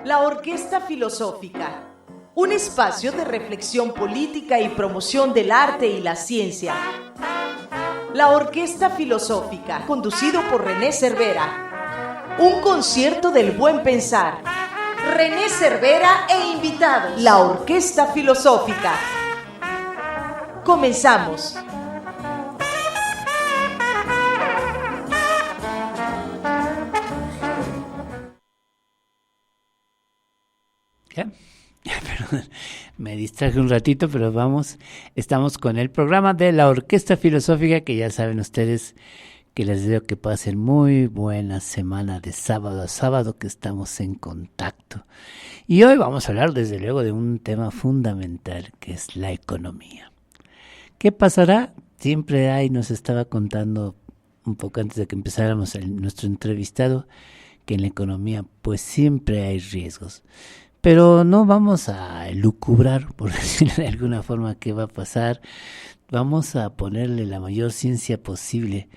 La Orquesta Filosófica, un espacio de reflexión política y promoción del arte y la ciencia. La Orquesta Filosófica, conducido por René Cervera. Un concierto del buen pensar. René Cervera e invitados. La Orquesta Filosófica. Comenzamos. ¿Ya? Perdón, me distraje un ratito, pero estamos con el programa de la Orquesta Filosófica, que ya saben ustedes que les deseo que pasen muy buena semana de sábado a sábado, que estamos en contacto. Y hoy vamos a hablar desde luego de un tema fundamental, que es la economía. ¿Qué pasará? Siempre nos estaba contando un poco antes de que empezáramos nuestro entrevistado, que en la economía pues siempre hay riesgos. Pero no vamos a elucubrar, por decirlo de alguna forma, qué va a pasar. Vamos a ponerle la mayor ciencia posible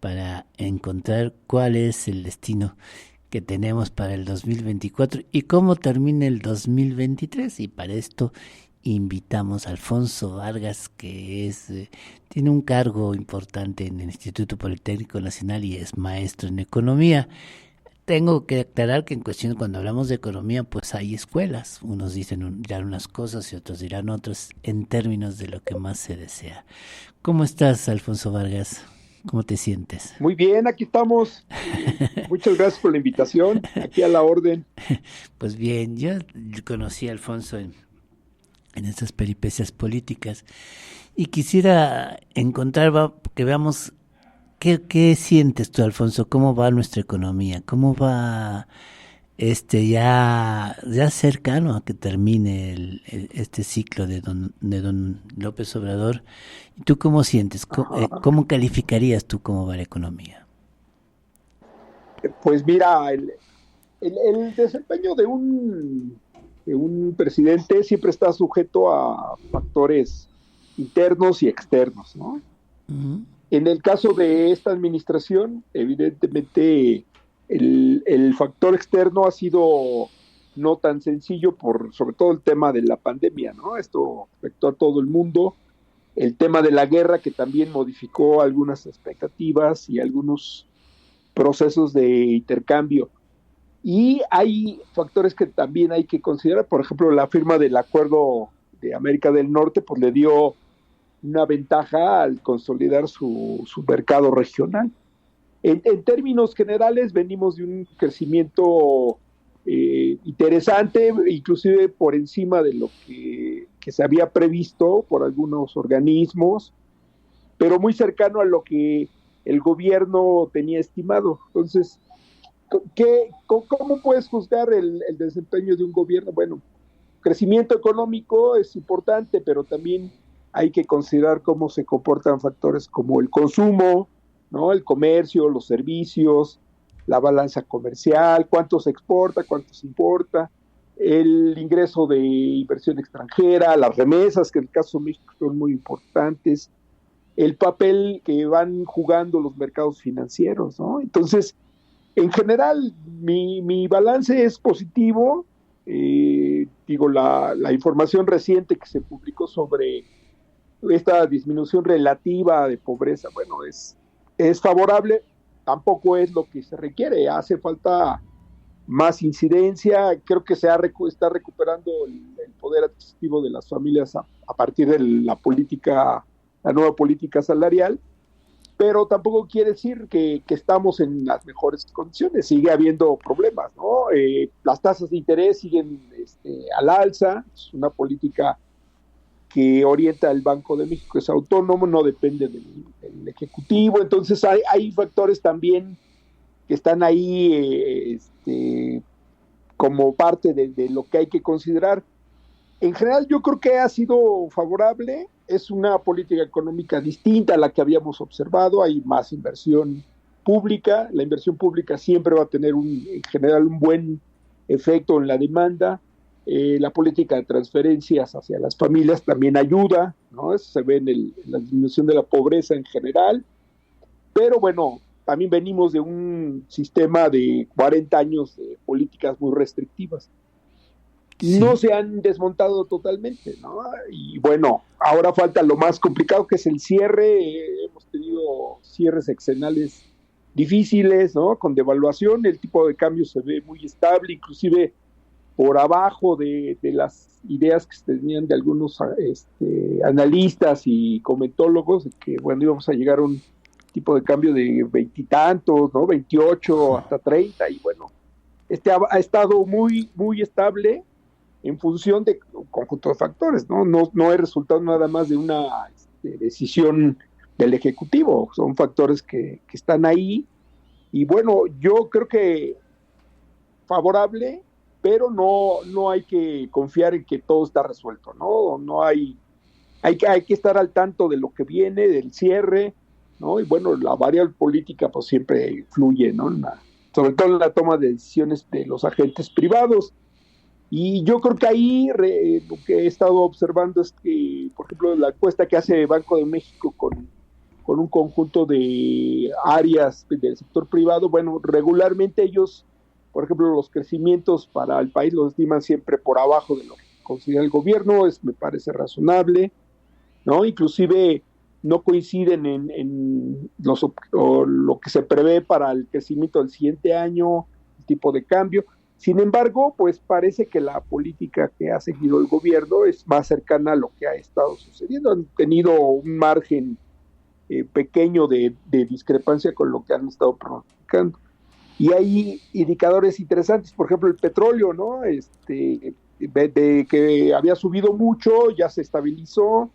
para encontrar cuál es el destino que tenemos para el 2024 y cómo termina el 2023. Y para esto invitamos a Alfonso Vargas, que tiene un cargo importante en el Instituto Politécnico Nacional y es maestro en economía. Tengo que aclarar que en cuestión, cuando hablamos de economía, pues hay escuelas. Unos dirán unas cosas y otros dirán otras en términos de lo que más se desea. ¿Cómo estás, Alfonso Vargas? ¿Cómo te sientes? Muy bien, aquí estamos. Muchas gracias por la invitación. Aquí a la orden. Pues bien, yo conocí a Alfonso en estas peripecias políticas y quisiera que veamos. ¿Qué sientes tú, Alfonso? ¿Cómo va nuestra economía? ¿Cómo va ya cercano a que termine este ciclo de don López Obrador? ¿Y tú cómo sientes? ¿Cómo calificarías tú cómo va la economía? Pues mira, el desempeño de un presidente siempre está sujeto a factores internos y externos, ¿no? Uh-huh. En el caso de esta administración, evidentemente el factor externo ha sido no tan sencillo sobre todo el tema de la pandemia, ¿no? Esto afectó a todo el mundo. El tema de la guerra, que también modificó algunas expectativas y algunos procesos de intercambio. Y hay factores que también hay que considerar. Por ejemplo, la firma del Acuerdo de América del Norte pues le dio una ventaja al consolidar su mercado regional. En términos generales, venimos de un crecimiento interesante, inclusive por encima de lo que se había previsto por algunos organismos, pero muy cercano a lo que el gobierno tenía estimado. Entonces, ¿cómo puedes juzgar el desempeño de un gobierno? Bueno, crecimiento económico es importante, pero también hay que considerar cómo se comportan factores como el consumo, ¿no? El comercio, los servicios, la balanza comercial, cuánto se exporta, cuánto se importa, el ingreso de inversión extranjera, las remesas, que en el caso de México son muy importantes, el papel que van jugando los mercados financieros, ¿no? Entonces, en general, mi balance es positivo. La información reciente que se publicó sobre esta disminución relativa de pobreza, bueno, es favorable, tampoco es lo que se requiere, hace falta más incidencia. Creo que está recuperando el poder adquisitivo de las familias a partir de la nueva política salarial, pero tampoco quiere decir que estamos en las mejores condiciones, sigue habiendo problemas, ¿no? Las tasas de interés siguen al alza, es una política que orienta el Banco de México, es autónomo, no depende del Ejecutivo. Entonces hay factores también que están ahí como parte de lo que hay que considerar. En general yo creo que ha sido favorable, es una política económica distinta a la que habíamos observado, hay más inversión pública, la inversión pública siempre va a tener en general un buen efecto en la demanda. La política de transferencias hacia las familias también ayuda, ¿no? Eso se ve en la disminución de la pobreza en general, pero bueno, también venimos de un sistema de 40 años de políticas muy restrictivas. no se han desmontado totalmente, ¿no? Y bueno, ahora falta lo más complicado, que es el cierre. Hemos tenido cierres sexenales difíciles, ¿no? Con devaluación, el tipo de cambio se ve muy estable, inclusive por abajo de las ideas que se tenían de algunos analistas y comentólogos, de que, bueno, íbamos a llegar a un tipo de cambio de veintitantos, ¿no? 28 hasta 30, y bueno, ha estado muy, muy estable en función de un conjunto de factores, ¿no? No es resultado nada más de una decisión del Ejecutivo, son factores que están ahí, y bueno, yo creo que favorable, pero no hay que confiar en que todo está resuelto, ¿no? Hay que estar al tanto de lo que viene, del cierre, ¿no? Y bueno, la variable política pues siempre influye, ¿no? Sobre todo en la toma de decisiones de los agentes privados. Y yo creo que ahí lo que he estado observando es que, por ejemplo, la encuesta que hace Banco de México con un conjunto de áreas del sector privado, bueno, regularmente ellos, por ejemplo, los crecimientos para el país los estiman siempre por abajo de lo que considera el gobierno, me parece razonable, ¿no? Inclusive no coinciden en lo que se prevé para el crecimiento del siguiente año, el tipo de cambio. Sin embargo, pues parece que la política que ha seguido el gobierno es más cercana a lo que ha estado sucediendo. Han tenido un margen pequeño de discrepancia con lo que han estado pronosticando. Y hay indicadores interesantes, por ejemplo, el petróleo, ¿no? De que había subido mucho, ya se estabilizó,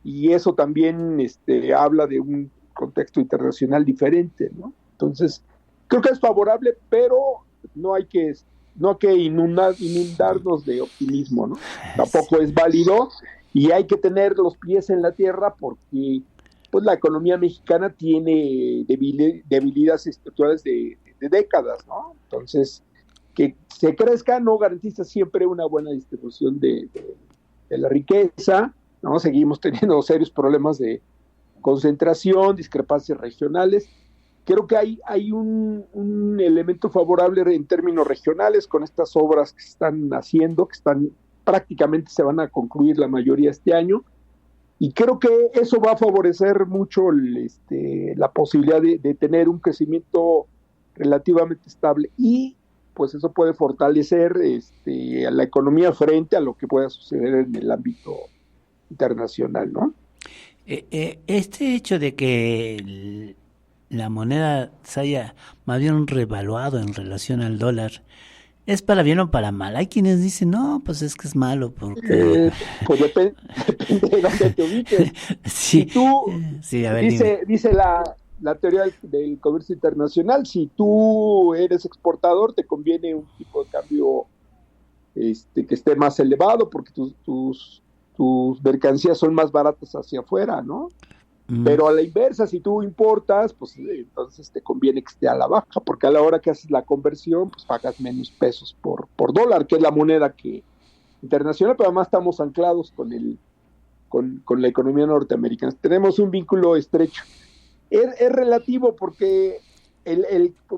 y eso también habla de un contexto internacional diferente, ¿no? Entonces, creo que es favorable, pero no hay que inundarnos de optimismo, ¿no? Tampoco es válido, y hay que tener los pies en la tierra, porque pues la economía mexicana tiene debilidades estructurales de décadas, ¿no? Entonces, que se crezca no garantiza siempre una buena distribución de la riqueza, ¿no? Seguimos teniendo serios problemas de concentración, discrepancias regionales. Creo que hay un elemento favorable en términos regionales con estas obras que se están haciendo, que prácticamente se van a concluir la mayoría este año, y creo que eso va a favorecer mucho la posibilidad de tener un crecimiento relativamente estable, y pues eso puede fortalecer a la economía frente a lo que pueda suceder en el ámbito internacional, ¿no? Este hecho de que la moneda se haya más bien revaluado en relación al dólar, ¿es para bien o para mal? Hay quienes dicen, no, pues es que es malo porque... pues depende de dónde te ubiques. Sí, si tú, sí, a ver, dice la teoría del comercio internacional, si tú eres exportador, te conviene un tipo de cambio que esté más elevado, porque tus mercancías son más baratas hacia afuera, ¿no? Pero a la inversa, si tú importas, pues entonces te conviene que esté a la baja, porque a la hora que haces la conversión, pues pagas menos pesos por dólar, que es la moneda internacional, pero además estamos anclados con la economía norteamericana. Tenemos un vínculo estrecho. Es relativo porque,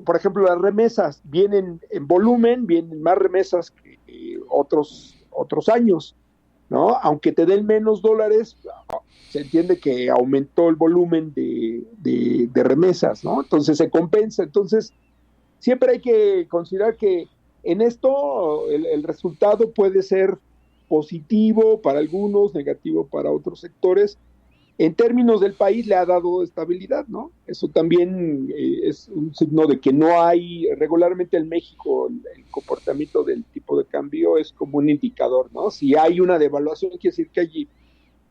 por ejemplo, las remesas vienen en volumen, vienen más remesas que otros años, ¿no? Aunque te den menos dólares, se entiende que aumentó el volumen de remesas, ¿no? Entonces se compensa. Entonces, siempre hay que considerar que en esto el resultado puede ser positivo para algunos, negativo para otros sectores. En términos del país le ha dado estabilidad, ¿no? Eso también es un signo de que no hay, regularmente en México, el comportamiento del tipo de cambio es como un indicador, ¿no? Si hay una devaluación, quiere decir que hay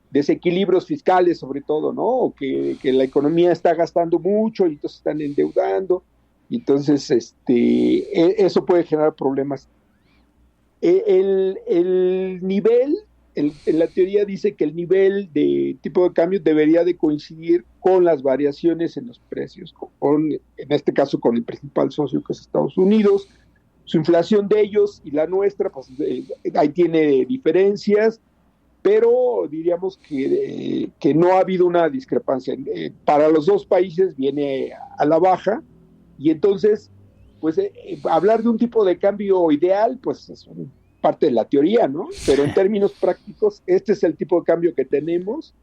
desequilibrios fiscales, sobre todo, ¿no? O que la economía está gastando mucho y entonces están endeudando, y entonces eso puede generar problemas. El nivel, en la teoría dice que el nivel de tipo de cambio debería de coincidir con las variaciones en los precios, en este caso con el principal socio, que es Estados Unidos. Su inflación de ellos y la nuestra, pues ahí tiene diferencias, pero diríamos que no ha habido una discrepancia. Para los dos países viene a la baja, y entonces, pues hablar de un tipo de cambio ideal, pues es parte de la teoría, ¿no? Pero en términos prácticos, este es el tipo de cambio que tenemos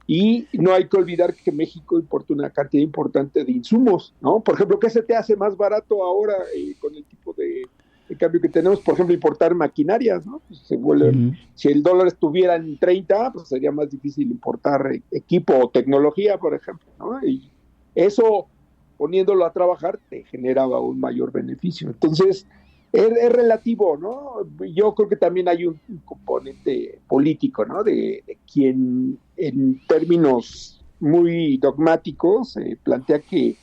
y no hay que olvidar que México importa una cantidad importante de insumos, ¿no? Por ejemplo, ¿qué se te hace más barato ahora con el tipo de cambio que tenemos? Por ejemplo, importar maquinarias, ¿no? Pues se vuelve, si el dólar estuviera en 30, pues sería más difícil importar equipo o tecnología, por ejemplo, ¿no? Y eso, poniéndolo a trabajar, te generaba un mayor beneficio. Entonces, es relativo, ¿no? Yo creo que también hay un componente político, ¿no? De quien, en términos muy dogmáticos, plantea que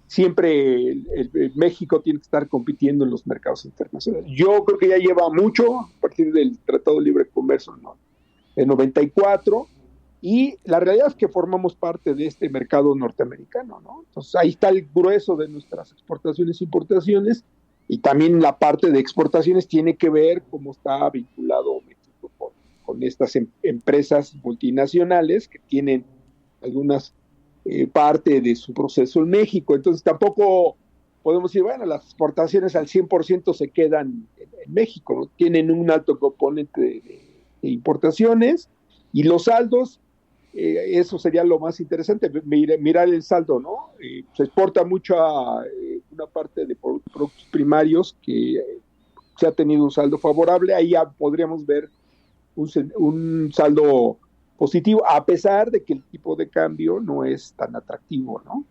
siempre el México tiene que estar compitiendo en los mercados internacionales. Yo creo que ya lleva mucho, a partir del Tratado de Libre Comercio, ¿no?, en 94, y la realidad es que formamos parte de este mercado norteamericano, ¿no? Entonces ahí está el grueso de nuestras exportaciones e importaciones, y también la parte de exportaciones tiene que ver cómo está vinculado México con estas empresas multinacionales que tienen algunas parte de su proceso en México. Entonces tampoco podemos decir, bueno, las exportaciones al 100% se quedan en México, ¿no? Tienen un alto componente de importaciones, y los saldos, eso sería lo más interesante, mirar el saldo, ¿no? Se exporta mucho a una parte de productos primarios que se ha tenido un saldo favorable, ahí ya podríamos ver un saldo positivo, a pesar de que el tipo de cambio no es tan atractivo, ¿no?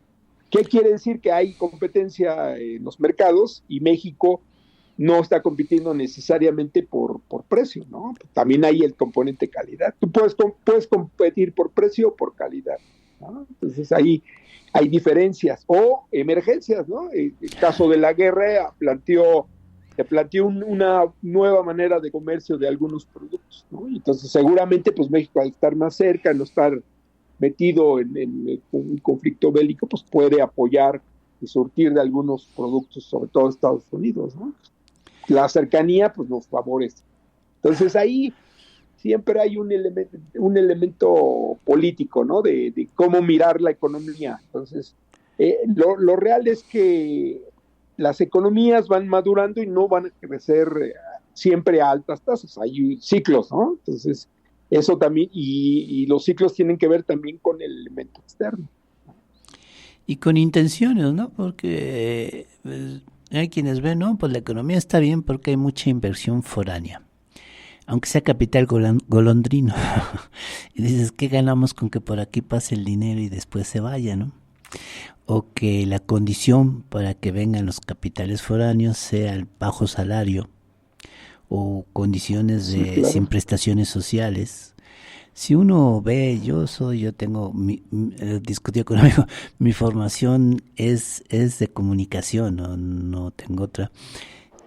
¿Qué quiere decir? Que hay competencia en los mercados y México no está compitiendo necesariamente por precio, ¿no? También hay el componente calidad. Tú puedes competir por precio o por calidad, ¿no? Entonces ahí hay diferencias o emergencias, ¿no? El caso de la guerra se planteó una nueva manera de comercio de algunos productos, ¿no? Y entonces seguramente pues México, al estar más cerca, no estar metido en un conflicto bélico, pues puede apoyar y surtir de algunos productos, sobre todo Estados Unidos, ¿no? La cercanía pues nos favorece. Entonces ahí siempre hay un elemento político, ¿no? De cómo mirar la economía. Entonces, lo real es que las economías van madurando y no van a crecer siempre a altas tasas. Hay ciclos, ¿no? Entonces, eso también, y los ciclos tienen que ver también con el elemento externo. Y con intenciones, ¿no? Porque hay quienes ven, ¿no? Pues la economía está bien porque hay mucha inversión foránea, aunque sea capital golondrino. Y dices, ¿qué ganamos con que por aquí pase el dinero y después se vaya, ¿no? O que la condición para que vengan los capitales foráneos sea el bajo salario o condiciones de sin prestaciones sociales. Si uno ve, yo tengo discutí con un amigo, mi formación es de comunicación, no tengo otra,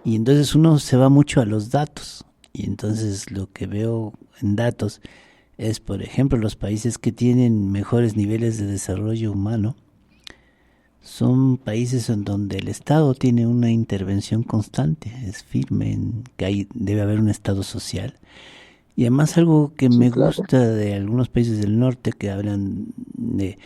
y entonces uno se va mucho a los datos, y entonces lo que veo en datos es, por ejemplo, los países que tienen mejores niveles de desarrollo humano son países en donde el Estado tiene una intervención constante, es firme en que debe haber un Estado social. Y además algo que me gusta de algunos países del norte que hablan de,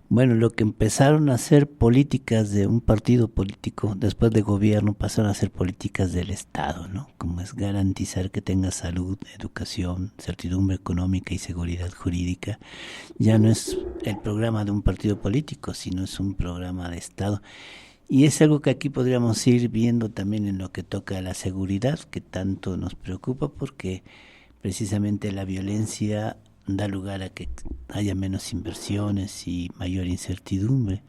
bueno, lo que empezaron a hacer políticas de un partido político, después de gobierno pasaron a hacer políticas del Estado, ¿no? Como es garantizar que tenga salud, educación, certidumbre económica y seguridad jurídica. Ya no es el programa de un partido político, sino es un programa de Estado. Y es algo que aquí podríamos ir viendo también en lo que toca a la seguridad, que tanto nos preocupa porque precisamente la violencia da lugar a que haya menos inversiones y mayor incertidumbre.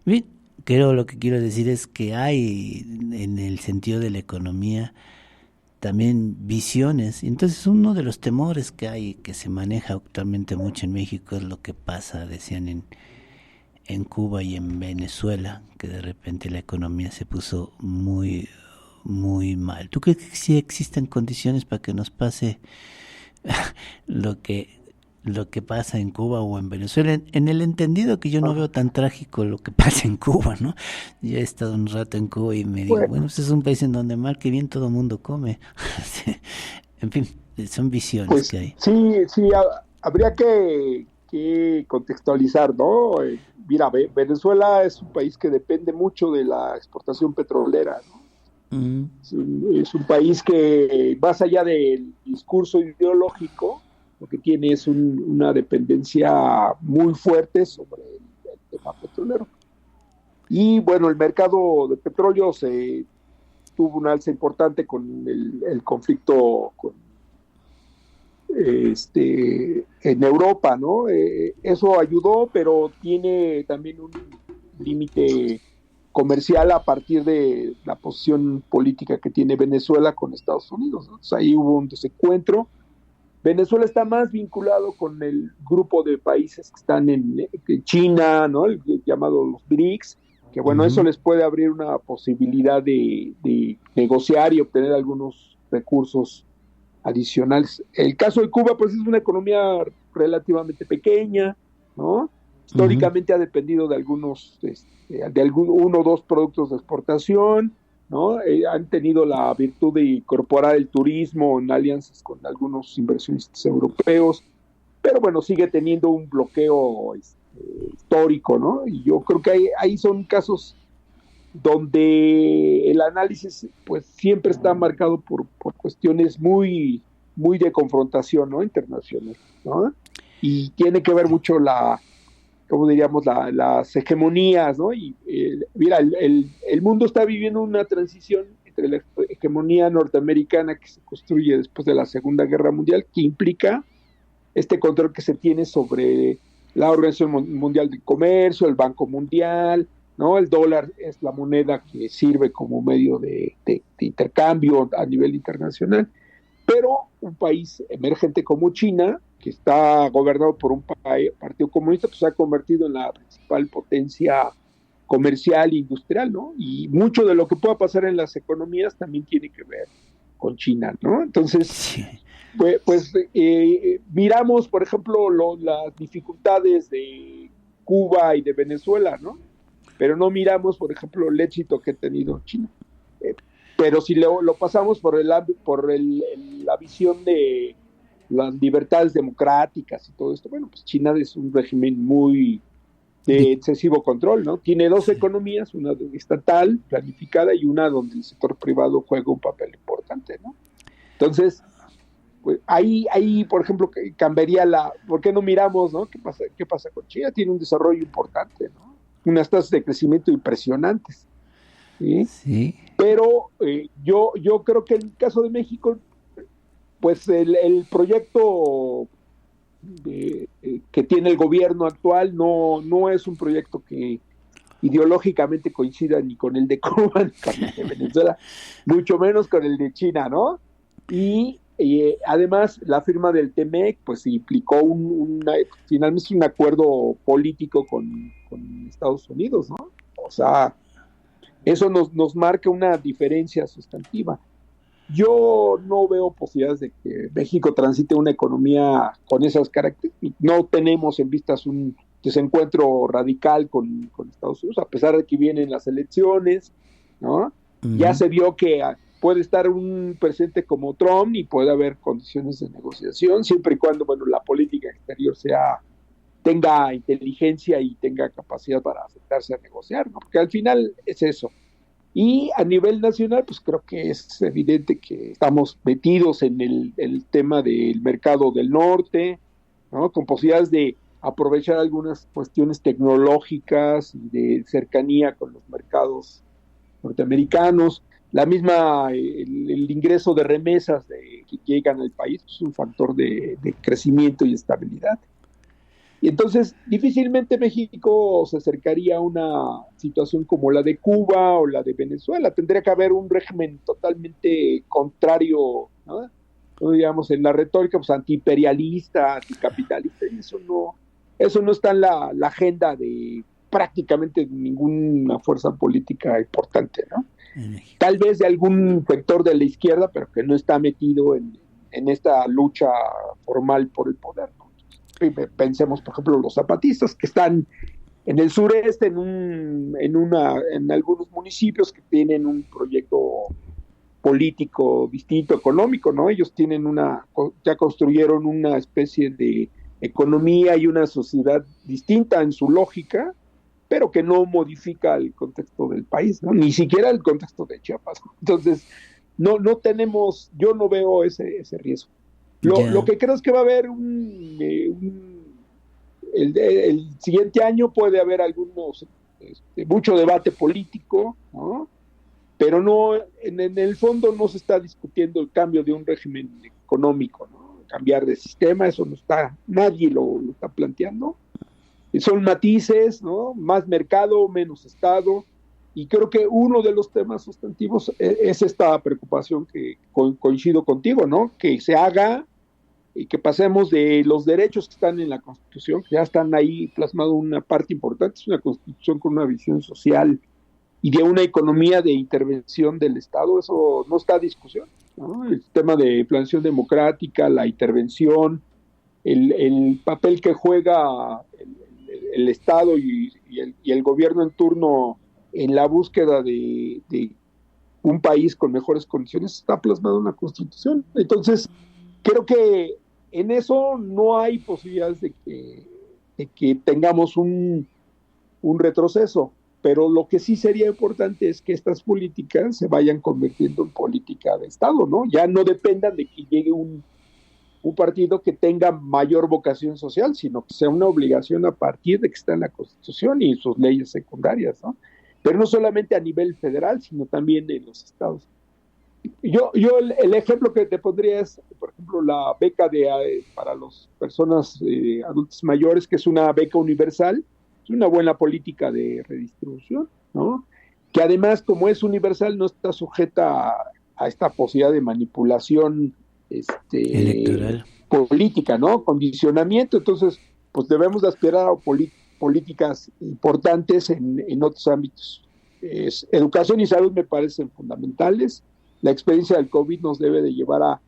Bien, creo lo que quiero decir es que hay en el sentido de la economía también visiones. Entonces uno de los temores que hay, que se maneja actualmente mucho en México, es lo que pasa, decían en Cuba y en Venezuela, que de repente la economía se puso muy, muy mal. ¿Tú crees que sí existen condiciones para que nos pase lo que pasa en Cuba o en Venezuela, en el entendido que yo no veo tan trágico lo que pasa en Cuba, ¿no? Yo he estado un rato en Cuba y me digo, bueno, pues es un país en donde mal que bien todo el mundo come. En fin, son visiones pues, que hay. Sí, habría que contextualizar, ¿no? Mira, Venezuela es un país que depende mucho de la exportación petrolera, ¿no? Es un país que, más allá del discurso ideológico, lo que tiene es una dependencia muy fuerte sobre el tema petrolero. Y bueno, el mercado de petróleo tuvo un alza importante con el conflicto en Europa, ¿no? Eso ayudó, pero tiene también un límite comercial a partir de la posición política que tiene Venezuela con Estados Unidos, ¿no? Entonces ahí hubo un desencuentro. Venezuela está más vinculado con el grupo de países que están en China, ¿no? El llamado los BRICS, que bueno, eso les puede abrir una posibilidad de negociar y obtener algunos recursos adicionales. El caso de Cuba, pues es una economía relativamente pequeña, ¿no? Históricamente ha dependido de algunos, uno o dos productos de exportación, ¿no? Han tenido la virtud de incorporar el turismo en alianzas con algunos inversionistas europeos, pero bueno, sigue teniendo un bloqueo histórico, ¿no? Y yo creo que ahí son casos donde el análisis pues siempre está marcado por cuestiones muy, muy de confrontación, ¿no? Internacional, ¿no? Y tiene que ver mucho como diríamos, las hegemonías, ¿no? Y mira, el mundo está viviendo una transición entre la hegemonía norteamericana que se construye después de la Segunda Guerra Mundial, que implica este control que se tiene sobre la Organización Mundial de Comercio, el Banco Mundial, ¿no? El dólar es la moneda que sirve como medio de intercambio a nivel internacional, pero un país emergente como China, que está gobernado por un partido comunista, pues se ha convertido en la principal potencia comercial e industrial, ¿no? Y mucho de lo que pueda pasar en las economías también tiene que ver con China, ¿no? Entonces, pues miramos, por ejemplo, las dificultades de Cuba y de Venezuela, ¿no? Pero no miramos, por ejemplo, el éxito que ha tenido China. Pero si lo pasamos por la visión de las libertades democráticas y todo esto, bueno, pues China es un régimen muy de excesivo control, ¿no? Tiene dos economías, una estatal, planificada, y una donde el sector privado juega un papel importante, ¿no? Entonces, pues ahí por ejemplo, cambiaría ¿por qué no miramos, ¿no? ¿Qué pasa con China? Tiene un desarrollo importante, ¿no? Unas tasas de crecimiento impresionantes, ¿sí? Sí. Pero yo creo que en el caso de México, pues el proyecto que tiene el gobierno actual no es un proyecto que ideológicamente coincida ni con el de Cuba ni con el de Venezuela, mucho menos con el de China, ¿no? Y además la firma del TEMEC pues implicó finalmente un acuerdo político con Estados Unidos, ¿no? O sea, eso nos marca una diferencia sustantiva. Yo no veo posibilidades de que México transite una economía con esas características. No tenemos en vistas un desencuentro radical con Estados Unidos, a pesar de que vienen las elecciones, ¿no? Ya se vio que puede estar un presidente como Trump y puede haber condiciones de negociación, siempre y cuando, bueno, la política exterior tenga inteligencia y tenga capacidad para aceptarse a negociar, ¿no? Porque al final es eso. Y a nivel nacional, pues creo que es evidente que estamos metidos en el tema del mercado del norte, ¿no? Con posibilidades de aprovechar algunas cuestiones tecnológicas y de cercanía con los mercados norteamericanos. El ingreso de remesas que llegan al país es un factor de crecimiento y estabilidad. Y entonces difícilmente México se acercaría a una situación como la de Cuba o la de Venezuela. Tendría que haber un régimen totalmente contrario, ¿no? Digamos, en la retórica pues antiimperialista, anticapitalista, y eso no está en la agenda de prácticamente ninguna fuerza política importante, ¿no? Tal vez de algún sector de la izquierda, pero que no está metido en esta lucha formal por el poder, ¿no? Pensemos, por ejemplo, los zapatistas que están en el sureste, en algunos municipios que tienen un proyecto político distinto, económico, ¿no? Ellos tienen ya construyeron una especie de economía y una sociedad distinta en su lógica, pero que no modifica el contexto del país, ¿no? Ni siquiera el contexto de Chiapas. Entonces, no tenemos, yo no veo ese riesgo. Lo que creo es que va a haber el siguiente año puede haber mucho debate político, ¿no? Pero no, en el fondo no se está discutiendo el cambio de un régimen económico, ¿no? Cambiar de sistema, eso no está, nadie lo está planteando. Son matices, ¿no? Más mercado, menos Estado, y creo que uno de los temas sustantivos es esta preocupación que coincido contigo, ¿no? Que se haga y que pasemos de los derechos que están en la Constitución, que ya están ahí plasmado una parte importante, es una Constitución con una visión social y de una economía de intervención del Estado, eso no está a discusión, ¿no? El tema de planeación democrática, la intervención, el papel que juega el Estado y el gobierno en turno en la búsqueda de un país con mejores condiciones, está plasmado en la Constitución. Entonces, creo que en eso no hay posibilidades de que tengamos un retroceso, pero lo que sí sería importante es que estas políticas se vayan convirtiendo en política de Estado, ¿no? Ya no dependan de que llegue un partido que tenga mayor vocación social, sino que sea una obligación a partir de que está en la Constitución y sus leyes secundarias, ¿no? Pero no solamente a nivel federal, sino también en los estados. Yo el ejemplo que te pondría es, por ejemplo, la beca para las personas adultos mayores, que es una beca universal, es una buena política de redistribución, ¿no? Que además, como es universal, no está sujeta a esta posibilidad de manipulación electoral, política, ¿no? Condicionamiento. Entonces, pues debemos de aspirar a políticas importantes en otros ámbitos. Educación y salud me parecen fundamentales. La experiencia del COVID nos debe de llevar a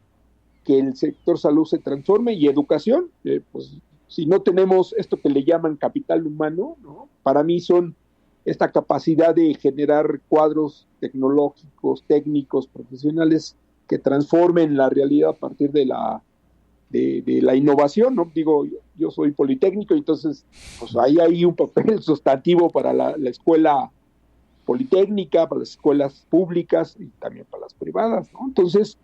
que el sector salud se transforme, y educación, pues si no tenemos esto que le llaman capital humano, ¿no? Para mí son esta capacidad de generar cuadros tecnológicos, técnicos, profesionales que transformen la realidad a partir de la innovación, ¿no? Digo, yo soy politécnico, entonces pues ahí hay un papel sustantivo para la escuela politécnica, para las escuelas públicas y también para las privadas, ¿no? Entonces,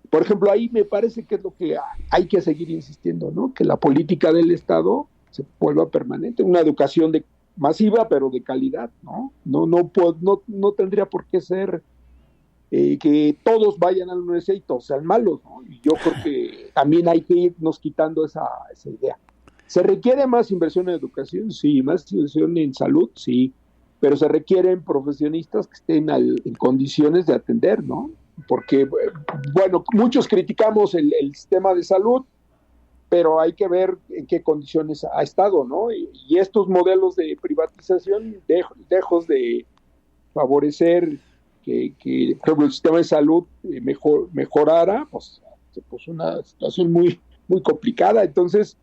por ejemplo, ahí me parece que es lo que hay que seguir insistiendo, ¿no? Que la política del Estado se vuelva permanente, una educación masiva, pero de calidad, ¿no? No tendría por qué ser que todos vayan a la universidad y todos sean malos, ¿no? Y yo creo que también hay que irnos quitando esa idea. ¿Se requiere más inversión en educación? Sí. ¿Más inversión en salud? Sí. Pero se requieren profesionistas que estén en condiciones de atender, ¿no? Porque, bueno, muchos criticamos el sistema de salud, pero hay que ver en qué condiciones ha estado, ¿no? Y estos modelos de privatización, lejos de favorecer que por ejemplo, el sistema de salud mejorara, pues se puso una situación muy, muy complicada. Entonces,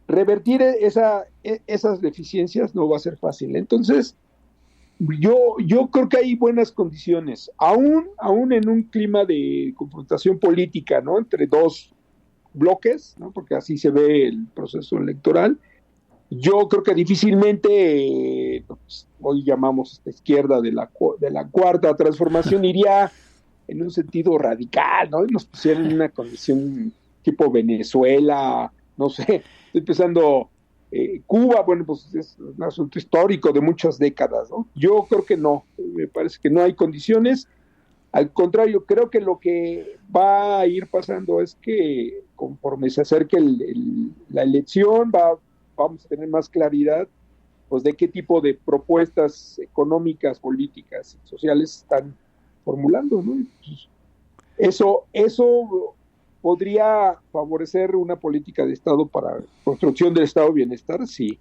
revertir esas deficiencias no va a ser fácil. Entonces, yo creo que hay buenas condiciones, aún en un clima de confrontación política, ¿no? Entre dos bloques, ¿no? Porque así se ve el proceso electoral. Yo creo que difícilmente, hoy llamamos esta izquierda de la cuarta transformación, iría en un sentido radical, ¿no? Y nos pusieran en una condición tipo Venezuela, no sé, estoy pensando Cuba, bueno, pues es un asunto histórico de muchas décadas, ¿no? Yo creo que no, me parece que no hay condiciones. Al contrario, creo que lo que va a ir pasando es que conforme se acerque la elección, vamos a tener más claridad, pues, de qué tipo de propuestas económicas, políticas y sociales están formulando, ¿no? Pues, eso podría favorecer una política de Estado para construcción del Estado de bienestar, sí,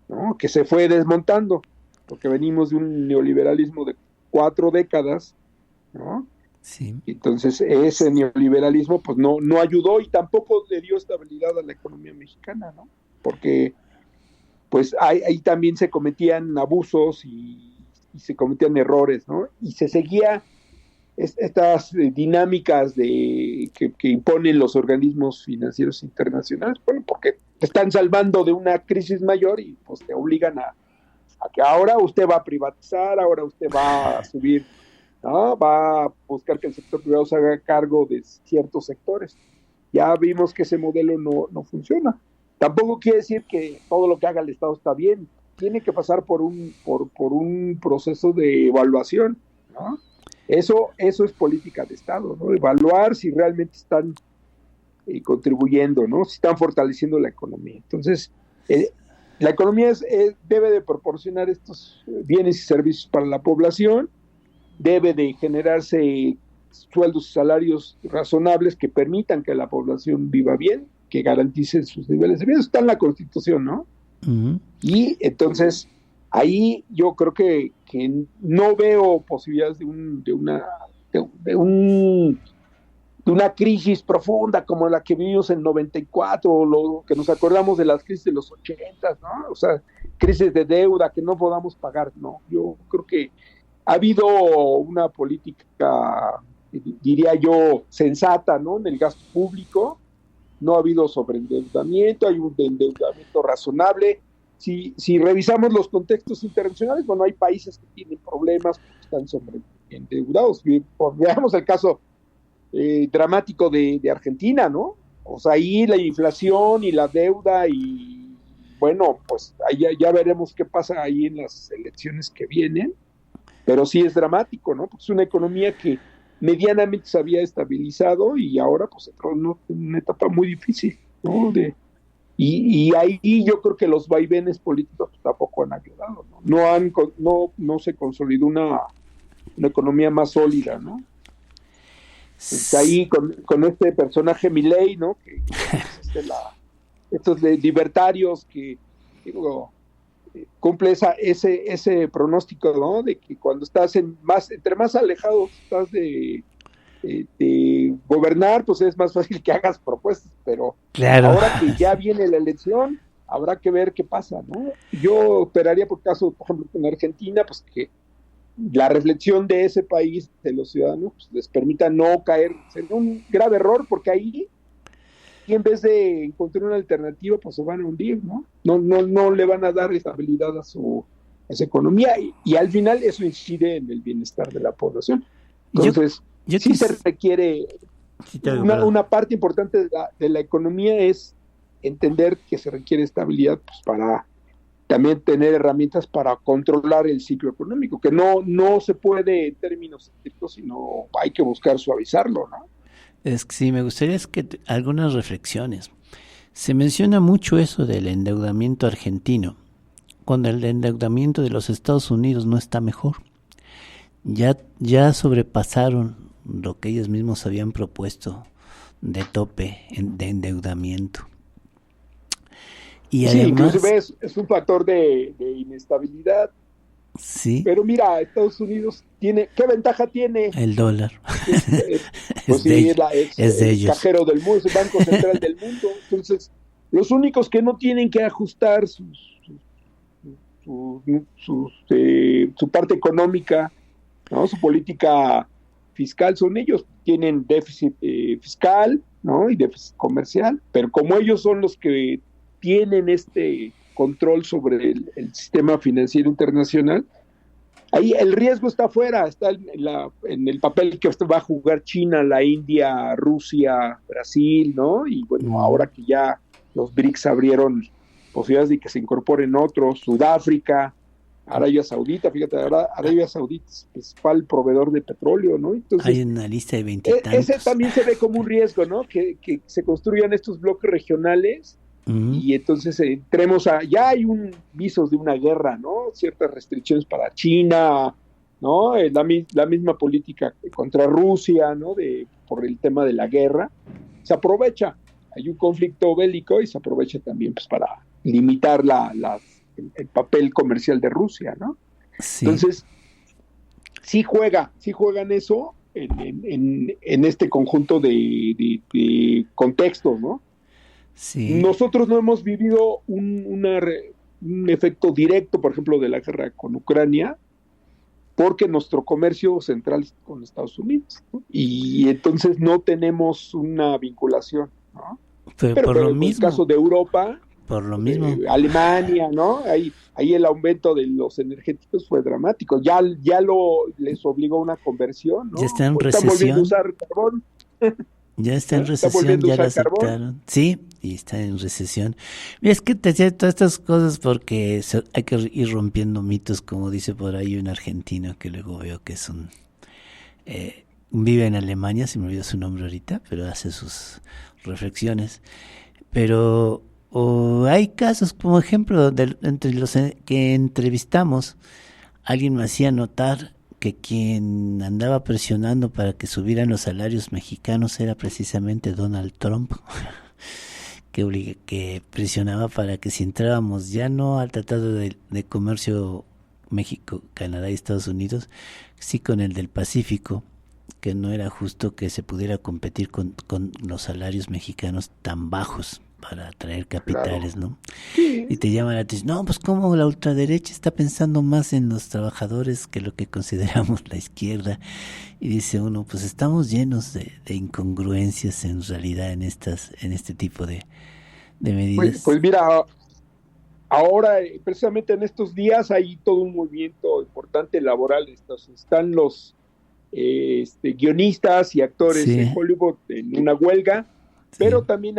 ¿no? Que se fue desmontando, porque venimos de un neoliberalismo de 4 décadas, ¿no? Sí. Entonces ese neoliberalismo pues no ayudó y tampoco le dio estabilidad a la economía mexicana, ¿no? Porque pues ahí también se cometían abusos y se cometían errores, ¿no? Y se seguía estas dinámicas que imponen los organismos financieros internacionales, bueno, porque te están salvando de una crisis mayor y pues te obligan a que ahora usted va a privatizar, ahora usted va a subir, ¿no? Va a buscar que el sector privado se haga cargo de ciertos sectores. Ya vimos que ese modelo no funciona. Tampoco quiere decir que todo lo que haga el Estado está bien. Tiene que pasar por un proceso de evaluación, ¿no? Eso es política de Estado, ¿no? Evaluar si realmente están contribuyendo, ¿no? Si están fortaleciendo la economía. Entonces, la economía debe de proporcionar estos bienes y servicios para la población, debe de generarse sueldos y salarios razonables que permitan que la población viva bien, que garanticen sus niveles de vida. Eso está en la Constitución, ¿no? Uh-huh. Y entonces, ahí yo creo que no veo posibilidades de una crisis profunda como la que vivimos en 94, o lo que nos acordamos de las crisis de los 80, ¿no? O sea, crisis de deuda que no podamos pagar, ¿no? Yo creo que ha habido una política, diría yo, sensata, ¿no? En el gasto público, no ha habido sobreendeudamiento, hay un endeudamiento razonable. Si revisamos los contextos internacionales, bueno, hay países que tienen problemas porque están sobreendeudados. Veamos el caso dramático de Argentina, ¿no? O sea, ahí la inflación y la deuda y, bueno, pues ahí ya veremos qué pasa ahí en las elecciones que vienen, pero sí es dramático, ¿no? Porque es una economía que medianamente se había estabilizado y ahora pues entró en una etapa muy difícil, ¿no? Y ahí yo creo que los vaivenes políticos tampoco han ayudado, ¿no? No se consolidó una economía más sólida, ¿no? Está ahí con este personaje Milei, ¿no? Que estos libertarios que cumple ese pronóstico, ¿no? De que cuando estás entre más alejado estás de gobernar, pues es más fácil que hagas propuestas, pero claro, ahora que ya viene la elección, habrá que ver qué pasa, ¿no? Yo esperaría, por ejemplo, en Argentina, pues que la reflexión de ese país, de los ciudadanos, pues les permita no caer en un grave error, porque ahí, en vez de encontrar una alternativa, pues se van a hundir, ¿no? No le van a dar estabilidad a su economía, y al final eso incide en el bienestar de la población. Entonces, sí se requiere una parte importante de la economía es entender que se requiere estabilidad, pues, para también tener herramientas para controlar el ciclo económico, que no se puede en términos estrictos, sino hay que buscar suavizarlo, ¿no? Es que sí, me gustaría algunas reflexiones. Se menciona mucho eso del endeudamiento argentino, cuando el endeudamiento de los Estados Unidos no está mejor. Ya sobrepasaron lo que ellos mismos habían propuesto de tope de endeudamiento. Y sí, además, inclusive es un factor de inestabilidad. Sí. Pero mira, Estados Unidos ¿qué ventaja tiene? El dólar. Es de ellos. Cajero del mundo, es el banco central del mundo. Entonces, los únicos que no tienen que ajustar su parte económica, ¿no? Su política fiscal son ellos. Tienen déficit fiscal, ¿no? Y déficit comercial, pero como ellos son los que tienen este control sobre el sistema financiero internacional, ahí el riesgo está afuera, está en el papel que va a jugar China, la India, Rusia, Brasil, ¿no? Y bueno, ahora que ya los BRICS abrieron posibilidades de que se incorporen otros, Sudáfrica, Arabia Saudita, fíjate, Arabia Saudita es el principal proveedor de petróleo, ¿no? Entonces, hay una lista de 20 y tantos. Ese también se ve como un riesgo, ¿no? Que se construyan estos bloques regionales. Y entonces ya hay visos de una guerra, ¿no? Ciertas restricciones para China, ¿no? La misma política contra Rusia, ¿no? Por el tema de la guerra. Se aprovecha, hay un conflicto bélico y se aprovecha también, pues, para limitar el papel comercial de Rusia, ¿no? Sí. Entonces, sí juegan eso en este conjunto de contextos, ¿no? Sí. Nosotros no hemos vivido un efecto directo, por ejemplo, de la guerra con Ucrania, porque nuestro comercio central es con Estados Unidos, ¿no? Y entonces no tenemos una vinculación, ¿no? Pero por lo mismo. En el caso de Europa, Por lo mismo. Alemania, ¿no? Ahí el aumento de los energéticos fue dramático. Ya les obligó a una conversión, ¿no? Ya está en Están volviendo a recesión. usar carbón. Ya está en Está recesión, volviendo a ya lo usar carbón. aceptaron. Sí, y está en recesión. Mira, es que te decía todas estas cosas porque hay que ir rompiendo mitos, como dice por ahí un argentino que luego veo que es vive en Alemania, se me olvidó su nombre ahorita, pero hace sus reflexiones. Pero hay casos, como ejemplo, entre los que entrevistamos, alguien me hacía notar que quien andaba presionando para que subieran los salarios mexicanos era precisamente Donald Trump, que presionaba para que si entrábamos ya no al Tratado de Comercio México, Canadá y Estados Unidos, sí con el del Pacífico, que no era justo que se pudiera competir con los salarios mexicanos tan bajos para atraer capitales, Claro. ¿no? Sí. Y te llama la atención, no, pues como la ultraderecha está pensando más en los trabajadores que lo que consideramos la izquierda. Y dice uno, pues estamos llenos de incongruencias en realidad en este tipo de medidas. Pues mira, ahora, precisamente en estos días, hay todo un movimiento importante laboral. Están los guionistas y actores Sí. en Hollywood en una huelga, Sí. pero también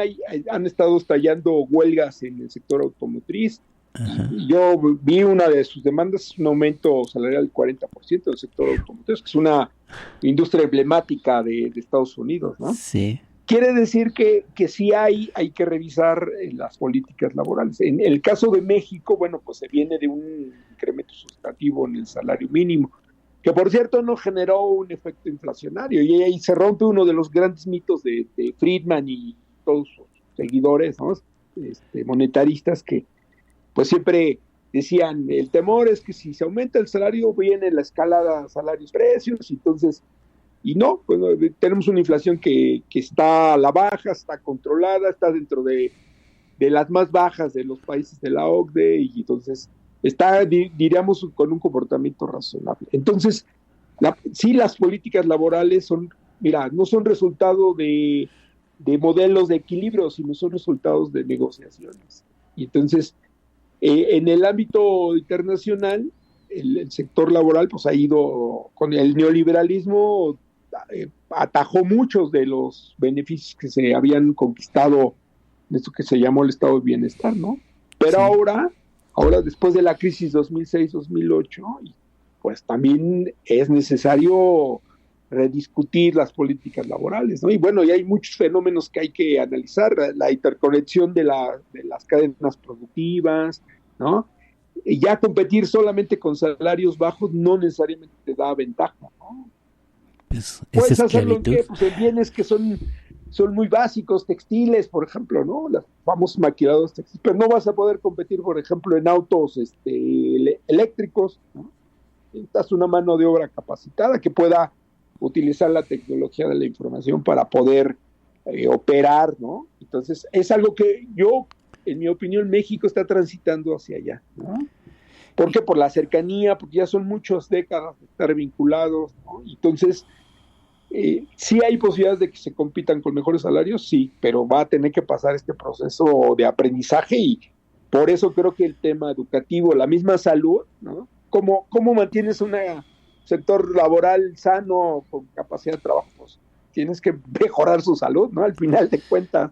han estado estallando huelgas en el sector automotriz. Ajá. Yo vi una de sus demandas, un aumento salarial del 40% del sector automotriz, que es una industria emblemática de Estados Unidos, ¿no? Sí. Quiere decir que sí hay que revisar las políticas laborales. En el caso de México, bueno, pues se viene de un incremento sustantivo en el salario mínimo, que por cierto no generó un efecto inflacionario, y ahí se rompe uno de los grandes mitos de Friedman y todos sus seguidores, ¿no? Monetaristas, que pues siempre decían, el temor es que si se aumenta el salario viene la escalada salarios-precios, entonces, y no, pues tenemos una inflación que está a la baja, está controlada, está dentro de las más bajas de los países de la OCDE, y entonces está, diríamos, con un comportamiento razonable. Entonces, sí, las políticas laborales son, mira, no son resultado de modelos de equilibrio, sino son resultados de negociaciones. Y entonces, en el ámbito internacional, el sector laboral pues ha ido, con el neoliberalismo, atajó muchos de los beneficios que se habían conquistado de esto que se llamó el estado de bienestar, ¿no? Pero sí. Ahora después de la crisis 2006-2008, pues también es necesario rediscutir las políticas laborales, ¿no? Y bueno, y hay muchos fenómenos que hay que analizar, la interconexión de las cadenas productivas, ¿no? Y ya competir solamente con salarios bajos no necesariamente te da ventaja, ¿no? Pues, puedes hacerlo en qué, pues en bienes que son muy básicos, textiles, por ejemplo, ¿no? Los famosos maquilados textiles, pero no vas a poder competir, por ejemplo, en autos eléctricos, ¿no? Necesitas una mano de obra capacitada que pueda utilizar la tecnología de la información para poder operar, ¿no? Entonces, es algo que yo, en mi opinión, México está transitando hacia allá, ¿no? ¿Por qué? Por la cercanía, porque ya son muchas décadas de estar vinculados, ¿no? Entonces, sí hay posibilidades de que se compitan con mejores salarios, sí, pero va a tener que pasar este proceso de aprendizaje, y por eso creo que el tema educativo, la misma salud, ¿no? ¿Cómo mantienes un sector laboral sano con capacidad de trabajo? Pues tienes que mejorar su salud, ¿no? Al final de cuentas,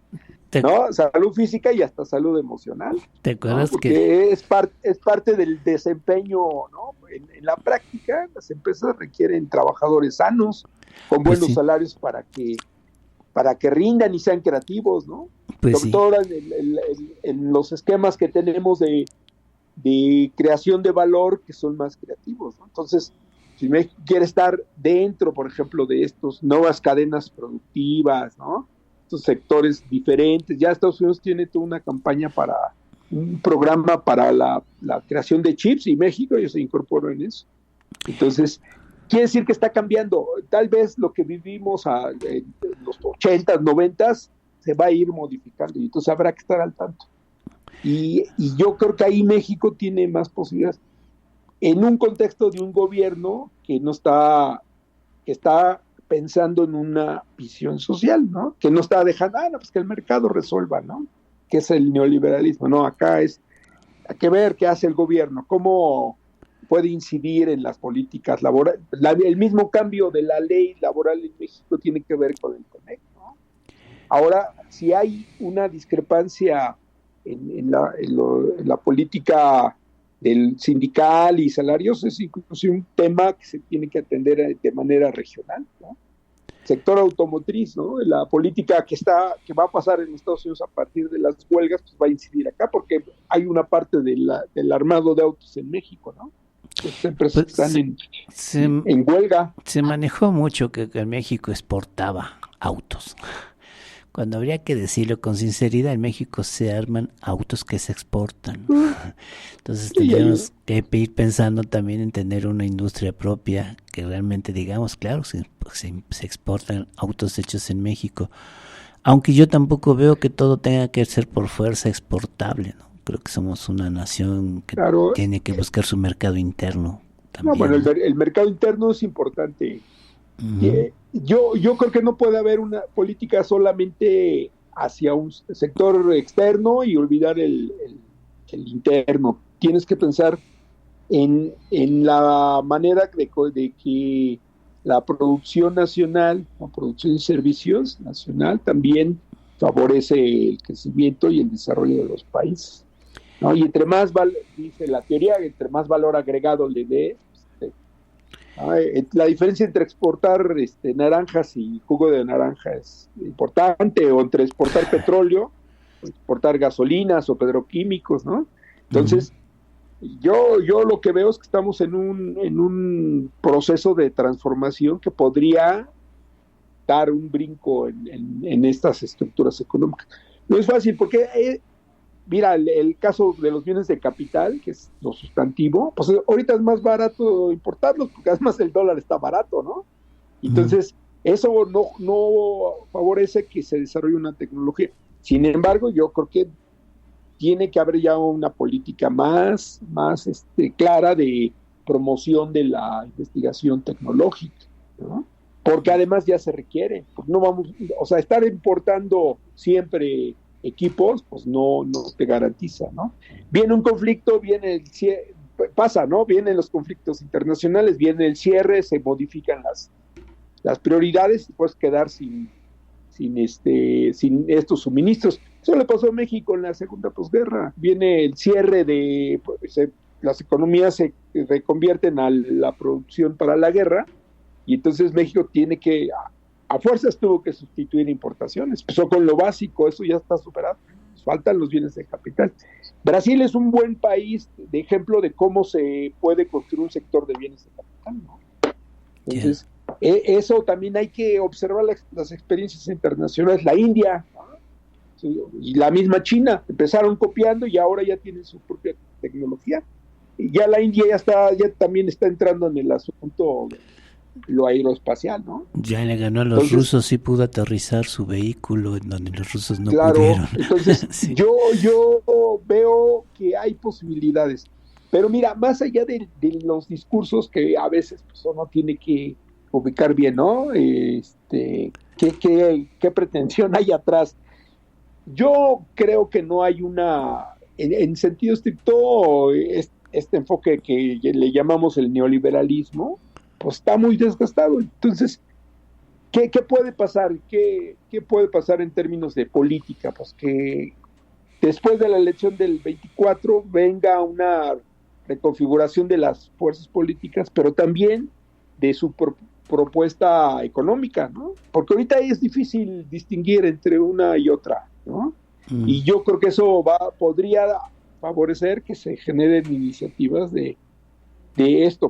¿no? Salud física y hasta salud emocional. ¿Te acuerdas, ¿no? Porque es parte del desempeño, ¿no? En la práctica, las empresas requieren trabajadores sanos, con buenos pues sí. salarios para que rindan y sean creativos, ¿no? Pues sobre sí. todo en los esquemas que tenemos de creación de valor, que son más creativos, ¿no? Entonces, si México quiere estar dentro, por ejemplo, de estas nuevas cadenas productivas, ¿no? Estos sectores diferentes, ya Estados Unidos tiene toda una campaña un programa para la creación de chips, y México ya se incorporó en eso. Entonces, quiere decir que está cambiando. Tal vez lo que vivimos en los 80s, 90s, se va a ir modificando, y entonces habrá que estar al tanto. Y yo creo que ahí México tiene más posibilidades en un contexto de un gobierno que está pensando en una visión social, ¿no? Que no está dejando, pues que el mercado resuelva, ¿no? qué es el neoliberalismo, no, acá es, hay que ver qué hace el gobierno, cómo puede incidir en las políticas laborales. El mismo cambio de la ley laboral en México tiene que ver con el CONEC, ¿no? Ahora, si hay una discrepancia en la política del sindical y salarios, es incluso un tema que se tiene que atender de manera regional, ¿no? Sector automotriz, ¿no? La política que va a pasar en Estados Unidos a partir de las huelgas, pues va a incidir acá, porque hay una parte del armado de autos en México, ¿no? Las empresas Pues están en huelga. Se manejó mucho que México exportaba autos. Cuando habría que decirlo con sinceridad, en México se arman autos que se exportan. Entonces tendríamos que ir pensando también en tener una industria propia que realmente digamos, claro, se exportan autos hechos en México. Aunque yo tampoco veo que todo tenga que ser por fuerza exportable, ¿no? Creo que somos una nación que tiene que buscar su mercado interno también. No, bueno, el mercado interno es importante. Uh-huh. Yo creo que no puede haber una política solamente hacia un sector externo y olvidar el interno. Tienes que pensar en la manera de que la producción nacional, la producción de servicios nacional también favorece el crecimiento y el desarrollo de los países, ¿no? Y entre más, dice la teoría, entre más valor agregado le dé, la diferencia entre exportar naranjas y jugo de naranja es importante, o entre exportar petróleo, exportar gasolinas o petroquímicos, ¿no? Entonces, yo lo que veo es que estamos en un proceso de transformación que podría dar un brinco en estas estructuras económicas. No es fácil porque mira, el caso de los bienes de capital, que es lo sustantivo, pues ahorita es más barato importarlos, porque además el dólar está barato, ¿no? Entonces, eso no favorece que se desarrolle una tecnología. Sin embargo, yo creo que tiene que haber ya una política más clara de promoción de la investigación tecnológica, ¿no? Porque además ya se requiere. Pues no vamos, o sea, estar importando siempre equipos, pues no te garantiza, ¿no? Viene un conflicto, pasa, ¿no? Vienen los conflictos internacionales, viene el cierre, se modifican las prioridades y puedes quedar sin estos suministros. Eso le pasó a México en la segunda posguerra. Viene el cierre las economías se reconvierten a la producción para la guerra y entonces México tiene que a fuerzas tuvo que sustituir importaciones. Empezó con lo básico, eso ya está superado. Faltan los bienes de capital. Brasil es un buen país de ejemplo de cómo se puede construir un sector de bienes de capital, ¿no? Entonces, eso también hay que observar las experiencias internacionales. La India, ¿no? Y la misma China, empezaron copiando y ahora ya tienen su propia tecnología. Y ya la India ya también está entrando en el asunto lo aeroespacial, ¿no? Ya le ganó a los rusos, sí pudo aterrizar su vehículo en donde los rusos no pudieron. Entonces sí. yo veo que hay posibilidades, pero mira, más allá de los discursos que a veces pues, uno tiene que ubicar bien, ¿no? ¿Qué pretensión hay atrás? Yo creo que no hay en sentido estricto, este enfoque que le llamamos el neoliberalismo, pues está muy desgastado. Entonces, ¿qué puede pasar? ¿Qué puede pasar en términos de política? Pues que después de la elección del 24 venga una reconfiguración de las fuerzas políticas, pero también de su propuesta económica, ¿no? Porque ahorita es difícil distinguir entre una y otra, ¿no? Y yo creo que eso podría favorecer que se generen iniciativas de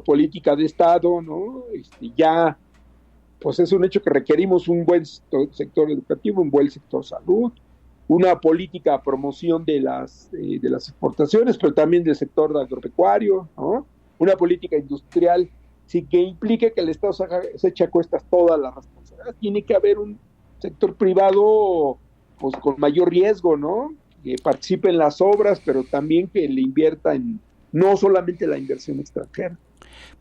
política de Estado, ¿no? Ya, pues es un hecho que requerimos un buen sector educativo, un buen sector salud, una política de promoción de las exportaciones, pero también del sector agropecuario, ¿no? Una política industrial, sí, que implique que el Estado se eche a cuestas todas las responsabilidades. Tiene que haber un sector privado, pues con mayor riesgo, ¿no? Que participe en las obras, pero también que le invierta en no solamente la inversión extranjera.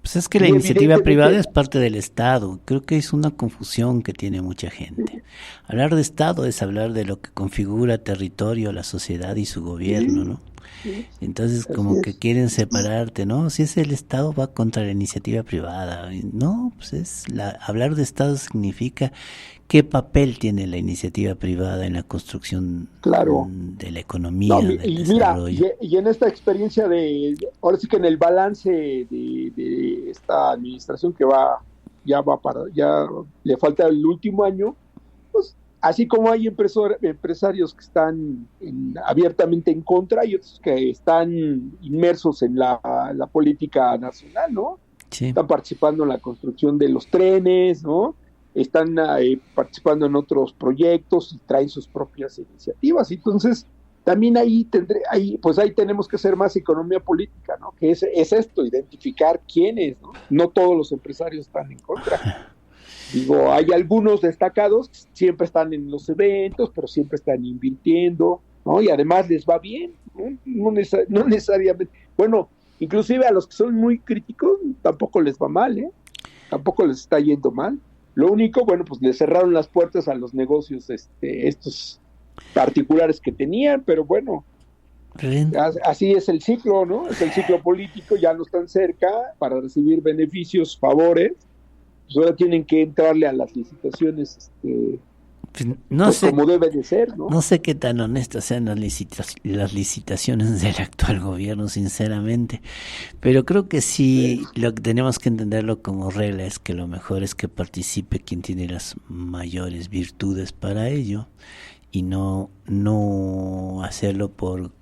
Pues es que la iniciativa privada es parte del Estado. Creo que es una confusión que tiene mucha gente. Hablar de Estado es hablar de lo que configura territorio, la sociedad y su gobierno, ¿no? Entonces como que quieren separarte, ¿no? Si es el Estado va contra la iniciativa privada. No, pues hablar de Estado significa qué papel tiene la iniciativa privada en la construcción de la economía, del desarrollo. Mira, y en esta experiencia ahora sí que en el balance de esta administración que ya le falta el último año, pues así como hay empresarios que están abiertamente en contra y otros que están inmersos en la política nacional, ¿no? Sí. Están participando en la construcción de los trenes, ¿no? Están participando en otros proyectos y traen sus propias iniciativas. Entonces, también ahí tenemos que hacer más economía política, ¿no? Que es esto, identificar quiénes, ¿no? No todos los empresarios están en contra. Digo, hay algunos destacados que siempre están en los eventos, pero siempre están invirtiendo, ¿no? Y además les va bien, ¿no? No necesariamente. Bueno, inclusive a los que son muy críticos tampoco les va mal, ¿eh? Tampoco les está yendo mal. Lo único, bueno, pues le cerraron las puertas a los negocios estos particulares que tenían, pero bueno, así es el ciclo, ¿no? Es el ciclo político, ya no están cerca para recibir beneficios, favores, pues ahora tienen que entrarle a las licitaciones no sé, como debe de ser, ¿no? No sé qué tan honestas sean las licitaciones del actual gobierno, sinceramente, pero creo que sí, lo que tenemos que entenderlo como regla es que lo mejor es que participe quien tiene las mayores virtudes para ello y no hacerlo por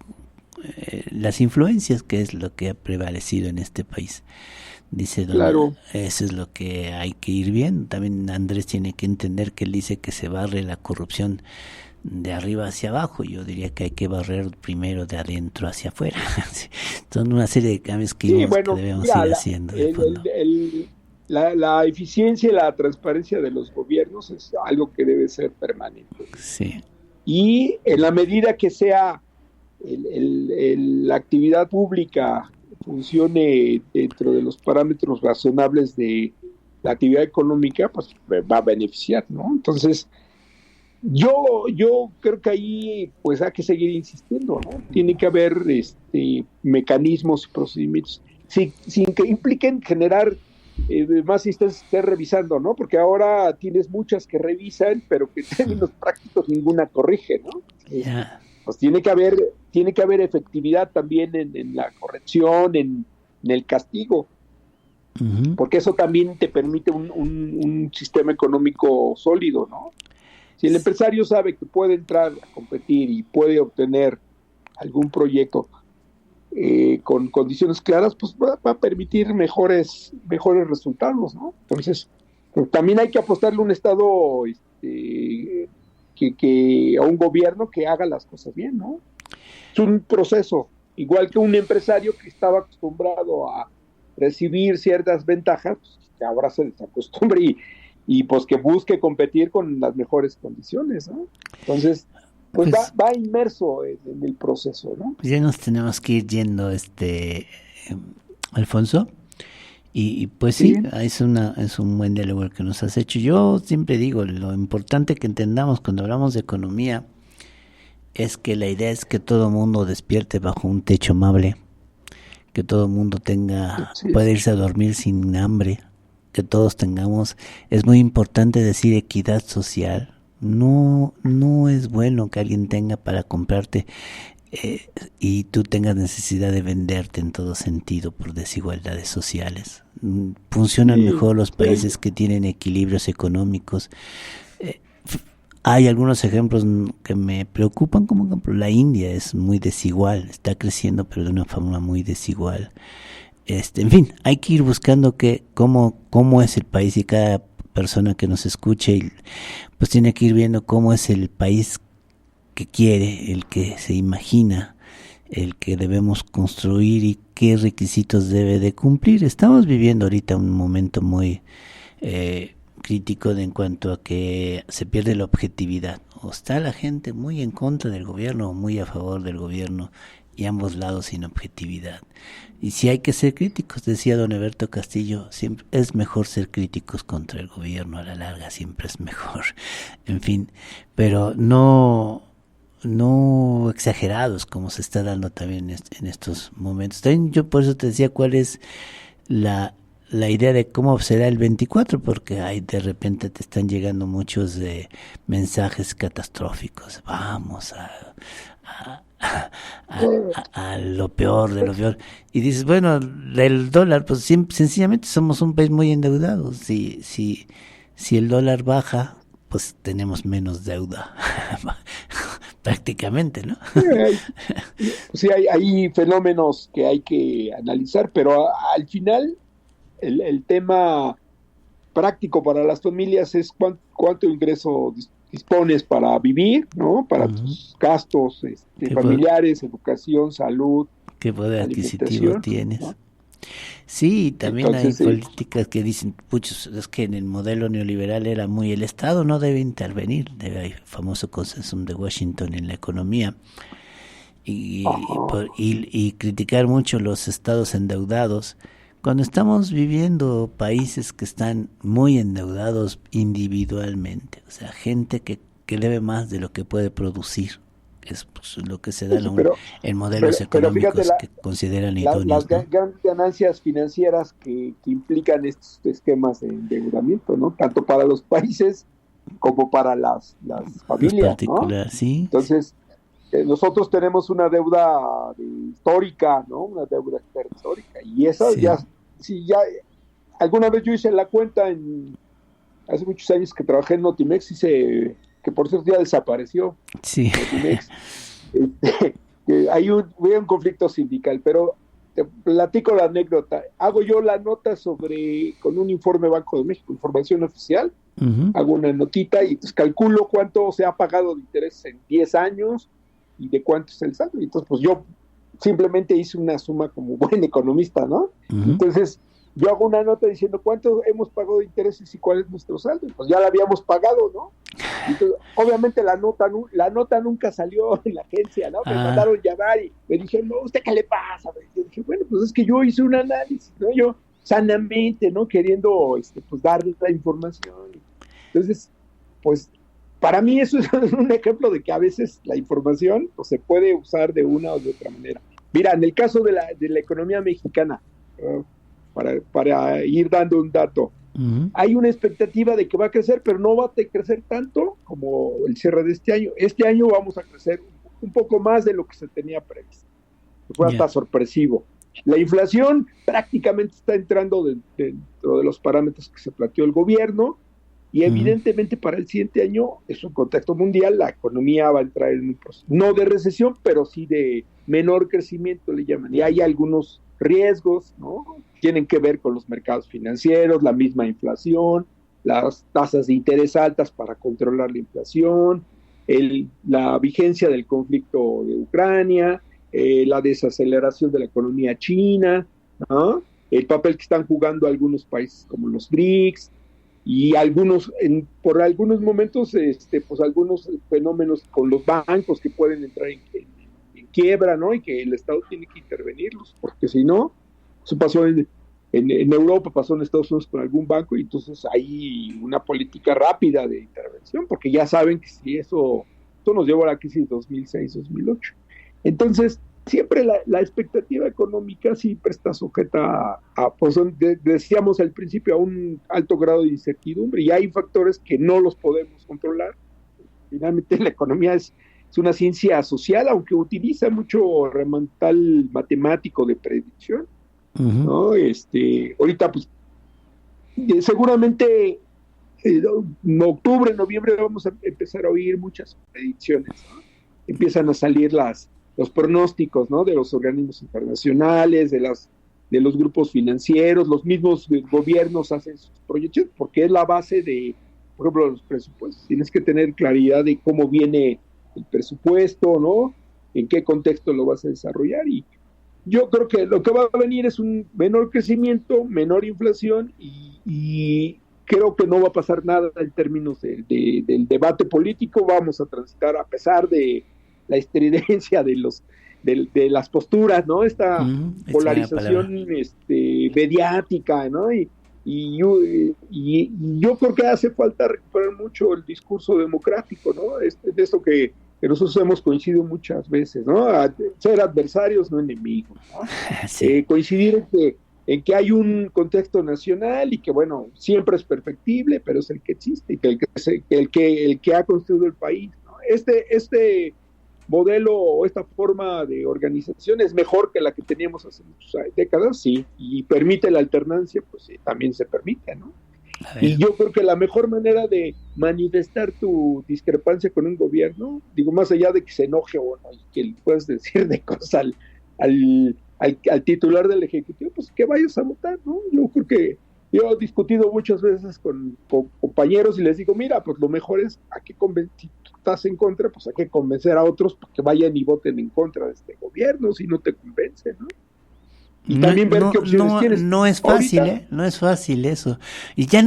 las influencias, que es lo que ha prevalecido en este país. Dice claro. Eso es lo que hay que ir viendo. También Andrés tiene que entender que él dice que se barre la corrupción de arriba hacia abajo. Yo diría que hay que barrer primero de adentro hacia afuera. Son una serie de cambios que debemos ir haciendo. La eficiencia y la transparencia de los gobiernos es algo que debe ser permanente. Sí. Y en la medida que sea la actividad pública funcione dentro de los parámetros razonables de la actividad económica, pues va a beneficiar, ¿no? Entonces, yo creo que ahí pues hay que seguir insistiendo, ¿no? Tiene que haber mecanismos y procedimientos sin que impliquen generar más instancias que estar revisando, ¿no? Porque ahora tienes muchas que revisan, pero que en términos prácticos ninguna corrige, ¿no? Yeah. Pues tiene que haber efectividad también en la corrección, en el castigo, porque eso también te permite un sistema económico sólido, ¿no? Si el empresario sabe que puede entrar a competir y puede obtener algún proyecto con condiciones claras, pues va a permitir mejores resultados, ¿no? Entonces, pues también hay que apostarle a un Estado que a un gobierno que haga las cosas bien, ¿no? Es un proceso, igual que un empresario que estaba acostumbrado a recibir ciertas ventajas, pues, que ahora se desacostumbre y pues que busque competir con las mejores condiciones, ¿no? Entonces, pues va inmerso en el proceso, ¿no? Ya nos tenemos que ir yendo, Alfonso. Y pues sí, es un buen diálogo el que nos has hecho. Yo siempre digo, lo importante que entendamos cuando hablamos de economía es que la idea es que todo mundo despierte bajo un techo amable, que todo mundo pueda irse a dormir sin hambre, que todos tengamos, es muy importante decir equidad social. No es bueno que alguien tenga para comprarte y tú tengas necesidad de venderte en todo sentido por desigualdades sociales. Funcionan mejor los países que tienen equilibrios económicos. Hay algunos ejemplos que me preocupan, como por ejemplo la India es muy desigual, está creciendo pero de una forma muy desigual. En fin, hay que ir buscando cómo es el país, y cada persona que nos escuche pues tiene que ir viendo cómo es el país que quiere, el que se imagina, el que debemos construir y qué requisitos debe de cumplir. Estamos viviendo ahorita un momento muy crítico en cuanto a que se pierde la objetividad. O está la gente muy en contra del gobierno o muy a favor del gobierno, y ambos lados sin objetividad. Y si hay que ser críticos, decía don Eberto Castillo, siempre es mejor ser críticos contra el gobierno, a la larga siempre es mejor. En fin, pero no exagerados como se está dando también en estos momentos. También yo por eso te decía cuál es la idea de cómo será el 24, porque ahí de repente te están llegando muchos mensajes catastróficos. Vamos a lo peor de lo peor. Y dices, bueno, el dólar, pues sencillamente somos un país muy endeudado. Si el dólar baja, pues tenemos menos deuda. Prácticamente, ¿no? Sí, hay fenómenos que hay que analizar, pero al final el tema práctico para las familias es cuánto ingreso dispones para vivir, ¿no? Para tus gastos familiares, educación, salud. ¿Qué poder adquisitivo tienes? ¿No? Sí, también entonces, hay políticas que dicen, puchos, es que en el modelo neoliberal era muy el Estado no debe intervenir, hay famoso consenso de Washington en la economía, y criticar mucho los estados endeudados, cuando estamos viviendo países que están muy endeudados individualmente, o sea, gente que debe más de lo que puede producir. Es pues, lo que se da en modelos económicos que consideran idóneos. Las grandes ganancias financieras que implican estos esquemas de endeudamiento, ¿no? Tanto para los países como para las familias, particular, ¿no? Sí. Entonces, nosotros tenemos una deuda histórica, ¿no? Una deuda externa histórica. Y esa ya alguna vez yo hice la cuenta hace muchos años que trabajé en Notimex, que por cierto ya desapareció. Sí. Había un conflicto sindical, pero te platico la anécdota. Hago yo la nota con un informe Banco de México, información oficial, hago una notita y pues calculo cuánto se ha pagado de interés en 10 años y de cuánto es el saldo. Y entonces pues yo simplemente hice una suma como buen economista, ¿no? Entonces yo hago una nota diciendo cuánto hemos pagado de intereses y cuál es nuestro saldo. Pues ya la habíamos pagado, ¿no? Entonces, obviamente la nota nunca salió en la agencia, ¿no? Me mandaron llamar y me dijeron, no, ¿usted qué le pasa? Yo dije, bueno, pues es que yo hice un análisis, ¿no? Yo sanamente, ¿no? Queriendo, pues darle la información. Entonces, pues, para mí eso es un ejemplo de que a veces la información pues, se puede usar de una o de otra manera. Mira, en el caso de la economía mexicana, para ir dando un dato, hay una expectativa de que va a crecer, pero no va a crecer tanto como el cierre de este año. Este año vamos a crecer un poco más de lo que se tenía previsto. Fue hasta sorpresivo. La inflación prácticamente está entrando dentro de los parámetros que se planteó el gobierno y evidentemente para el siguiente año, es un contexto mundial, la economía va a entrar en un proceso, no de recesión, pero sí de menor crecimiento, le llaman. Y hay algunos riesgos, ¿no? Tienen que ver con los mercados financieros, la misma inflación, las tasas de interés altas para controlar la inflación, la vigencia del conflicto de Ucrania, la desaceleración de la economía china, ¿no? El papel que están jugando algunos países como los BRICS y por algunos momentos, pues algunos fenómenos con los bancos que pueden entrar en quiebra, ¿no? Y que el Estado tiene que intervenirlos, porque si no, eso pasó en Europa, pasó en Estados Unidos con algún banco, y entonces hay una política rápida de intervención, porque ya saben que si esto nos llevó a la crisis 2006-2008. Entonces, siempre la expectativa económica siempre está sujeta pues decíamos al principio, a un alto grado de incertidumbre, y hay factores que no los podemos controlar. Finalmente, la economía es una ciencia social, aunque utiliza mucho remontal matemático de predicción, ¿no? Ahorita, pues, seguramente en octubre, noviembre vamos a empezar a oír muchas predicciones, ¿no? Empiezan a salir los pronósticos, ¿no? De los organismos internacionales, de los grupos financieros, los mismos gobiernos hacen sus proyecciones, porque es la base de, por ejemplo, los presupuestos. Tienes que tener claridad de cómo viene el presupuesto, ¿no? En qué contexto lo vas a desarrollar, y yo creo que lo que va a venir es un menor crecimiento, menor inflación, y creo que no va a pasar nada en términos del debate político. Vamos a transitar, a pesar de la estridencia de los de las posturas, ¿no? Esta polarización mediática, ¿no? Y yo creo que hace falta recuperar mucho el discurso democrático, ¿no? De eso que nosotros hemos coincidido muchas veces, ¿no? Ser adversarios, no enemigos, ¿no? Sí. Coincidir en que hay un contexto nacional y que, bueno, siempre es perfectible, pero es el que existe y que el que ha construido el país, ¿no? Este modelo o esta forma de organización es mejor que la que teníamos hace muchas décadas, sí, y permite la alternancia, pues sí, también se permite, ¿no? Y yo creo que la mejor manera de manifestar tu discrepancia con un gobierno, digo, más allá de que se enoje o no, y que le puedas decir de cosas al titular del Ejecutivo, pues que vayas a votar, ¿no? Yo creo que yo he discutido muchas veces con compañeros y les digo, mira, pues lo mejor es si tú estás en contra, pues hay que convencer a otros para que vayan y voten en contra de este gobierno, si no te convence, ¿no? Y también ver qué opciones tienes. No es fácil, ahorita, no es fácil eso. Y ya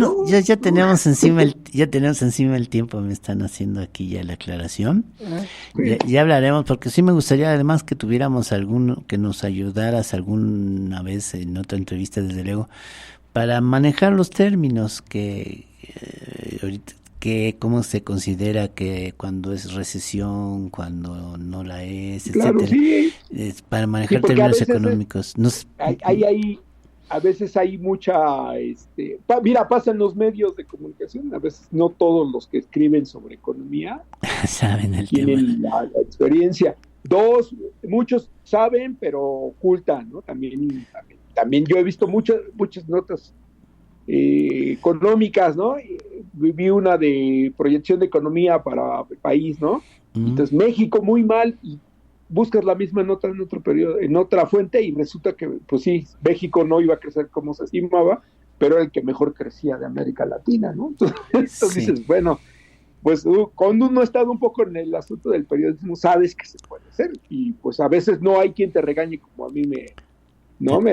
tenemos encima el tiempo, me están haciendo aquí ya la aclaración. Ya hablaremos, porque sí me gustaría además que tuviéramos que nos ayudaras alguna vez en otra entrevista, desde luego, para manejar los términos ahorita, cómo se considera que cuando es recesión, cuando no la es, claro, etcétera, sí. Para manejar términos económicos. A veces hay mucha, mira, pasa en los medios de comunicación, a veces no todos los que escriben sobre economía saben el tienen tema. La experiencia. Muchos saben, pero ocultan, ¿no? También yo he visto muchas notas económicas, ¿no? Vi una de proyección de economía para el país, ¿no? Entonces México muy mal, y buscas la misma nota en otro periodo, en otra fuente, y resulta que, pues sí, México no iba a crecer como se estimaba, pero era el que mejor crecía de América Latina, ¿no? Entonces dices, bueno, pues cuando uno ha estado un poco en el asunto del periodismo, sabes que se puede hacer, y pues a veces no hay quien te regañe, como a mí me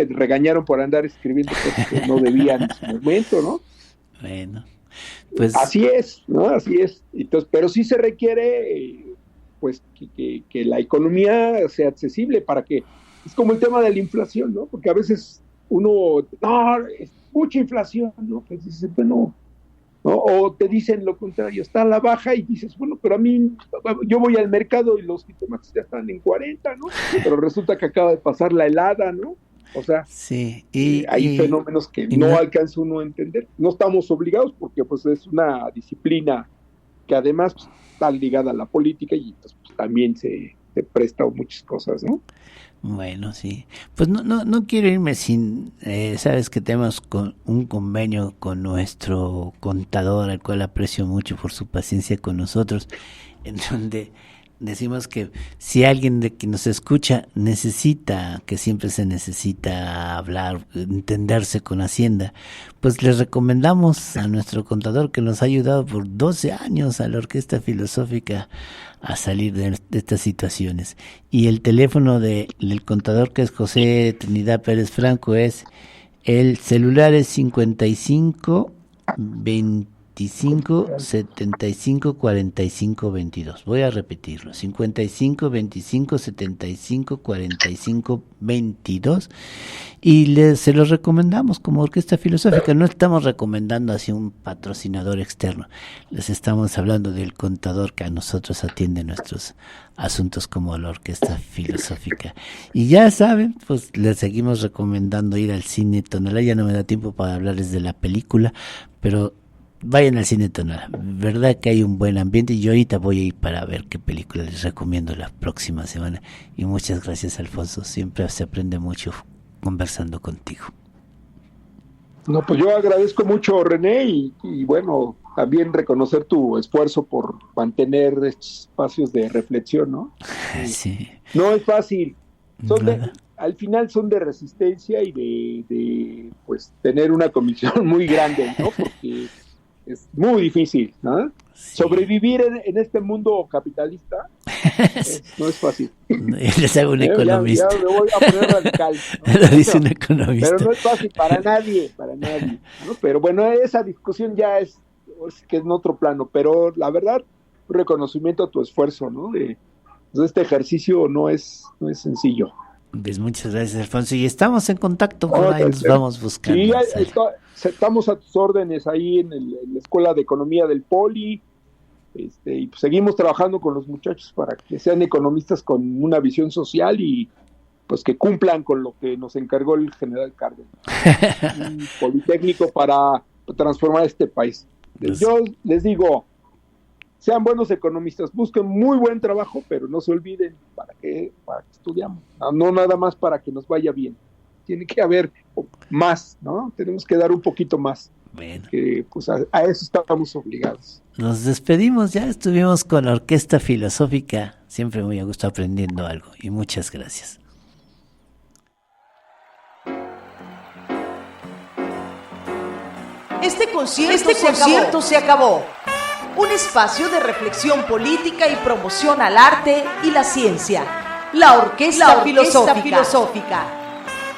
regañaron por andar escribiendo cosas que no debía en su momento, ¿no? Bueno, pues así es, ¿no? Así es. Entonces, pero sí se requiere, pues, que la economía sea accesible para que, es como el tema de la inflación, ¿no? Porque a veces es mucha inflación, ¿no? Pues dices, bueno, ¿no? O te dicen lo contrario, está a la baja, y dices, bueno, pero a mí, yo voy al mercado y los jitomates ya están en 40, ¿no? Pero resulta que acaba de pasar la helada, ¿no? O sea, sí, hay fenómenos que no alcanza uno a entender. No estamos obligados porque pues es una disciplina que además pues, está ligada a la política, y entonces pues, también se presta a muchas cosas, ¿no? Bueno, sí. Pues no quiero irme sin, sabes que tenemos un convenio con nuestro contador, al cual aprecio mucho por su paciencia con nosotros, en donde decimos que si alguien de que nos escucha necesita, que siempre se necesita hablar, entenderse con Hacienda, pues les recomendamos a nuestro contador, que nos ha ayudado por 12 años a la Orquesta Filosófica a salir de estas situaciones. Y el teléfono del contador, que es José Trinidad Pérez Franco, el celular es 55 25 75 45 22. Voy a repetirlo: 55 25 75 45 22. Y se los recomendamos como Orquesta Filosófica. No estamos recomendando hacia un patrocinador externo. Les estamos hablando del contador que a nosotros atiende nuestros asuntos como la Orquesta Filosófica. Y ya saben, pues les seguimos recomendando ir al Cine Tonalá. Ya no me da tiempo para hablarles de la película, pero vayan al Cine Tonalá. Verdad que hay un buen ambiente, y yo ahorita voy a ir para ver qué película les recomiendo la próxima semana. Y muchas gracias, Alfonso. Siempre se aprende mucho conversando contigo. No, pues yo agradezco mucho, René, y bueno, también reconocer tu esfuerzo por mantener estos espacios de reflexión, ¿no? Sí. No es fácil. Al final son de resistencia y de pues tener una convicción muy grande, ¿no? Porque es muy difícil, ¿no? Sí. Sobrevivir en este mundo capitalista no es fácil. Les hago un economista. Ya me voy a poner radical, ¿no? Lo dice un economista. Pero no es fácil para nadie, ¿no? Pero bueno, esa discusión ya es que es en otro plano, pero la verdad, un reconocimiento a tu esfuerzo, ¿no? Entonces, este ejercicio no es sencillo. Pues muchas gracias, Alfonso. Y estamos en contacto, ahí nos vamos buscando. Sí, estamos a tus órdenes ahí en la Escuela de Economía del Poli, y pues seguimos trabajando con los muchachos para que sean economistas con una visión social y pues que cumplan con lo que nos encargó el general Cárdenas, un politécnico para transformar este país. Yo les digo, sean buenos economistas, busquen muy buen trabajo, pero no se olviden para qué estudiamos, no nada más para que nos vaya bien. Tiene que haber más, ¿no? Tenemos que dar un poquito más. Bueno. Pues a eso estamos obligados. Nos despedimos, ya estuvimos con la Orquesta Filosófica, siempre muy a gusto aprendiendo algo, y muchas gracias. Este concierto se acabó. Un espacio de reflexión política y promoción al arte y la ciencia. La Orquesta Filosófica.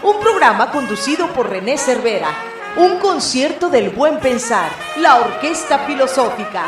Un programa conducido por René Cervera. Un concierto del buen pensar. La Orquesta Filosófica.